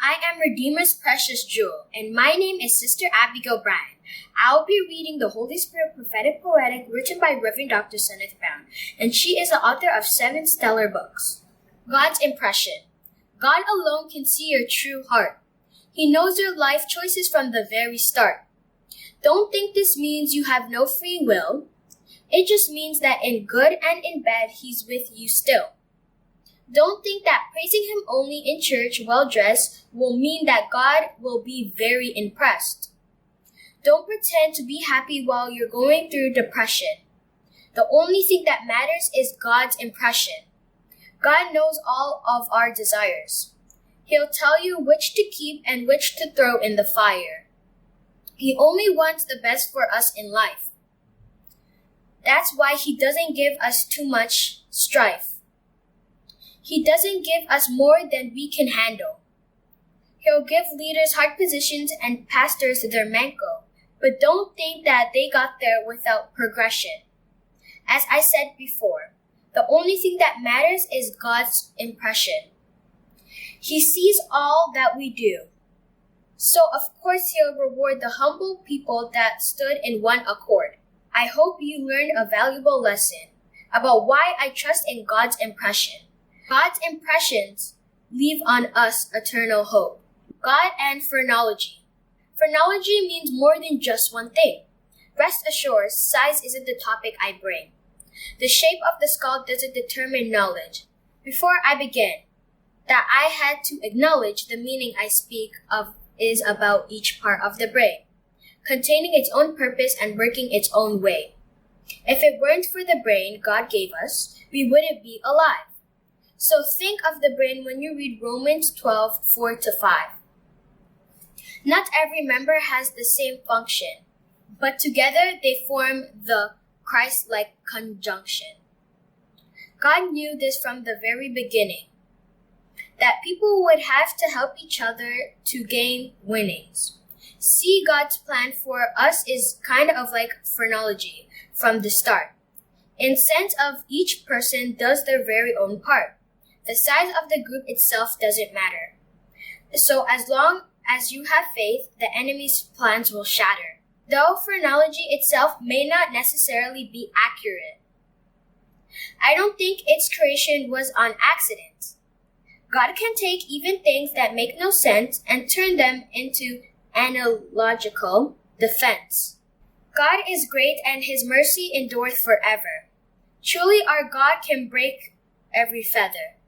I am Redeemer's precious jewel, and my name is Sister Abigail Bryan. I'll be reading the Holy Spirit Prophetic, Poetic, written by Reverend Dr. Kenneth Brown, and she is the author of 7 stellar books. God's impression. God alone can see your true heart. He knows your life choices from the very start. Don't think this means you have no free will. It just means that in good and in bad, He's with you still. Don't think that praising Him only in church well-dressed will mean that God will be very impressed. Don't pretend to be happy while you're going through depression. The only thing that matters is God's impression. God knows all of our desires. He'll tell you which to keep and which to throw in the fire. He only wants the best for us in life. That's why He doesn't give us too much strife. He doesn't give us more than we can handle. He'll give leaders hard positions and pastors their manko, but don't think that they got there without progression. As I said before, the only thing that matters is God's impression. He sees all that we do. So of course He'll reward the humble people that stood in one accord. I hope you learned a valuable lesson about why I trust in God's impression. God's impressions leave on us eternal hope. God and phrenology. Phrenology means more than just one thing. Rest assured, size isn't the topic I bring. The shape of the skull doesn't determine knowledge. Before I begin, that I had to acknowledge the meaning I speak of is about each part of the brain, containing its own purpose and working its own way. If it weren't for the brain God gave us, we wouldn't be alive. So think of the brain when you read Romans 12:4-5. Not every member has the same function, but together they form the Christ-like conjunction. God knew this from the very beginning, that people would have to help each other to gain winnings. See, God's plan for us is kind of like phrenology from the start, in sense of each person does their very own part. The size of the group itself doesn't matter. So as long as you have faith, the enemy's plans will shatter. Though phrenology itself may not necessarily be accurate, I don't think its creation was on accident. God can take even things that make no sense and turn them into analogical defense. God is great and His mercy endureth forever. Truly our God can break every feather.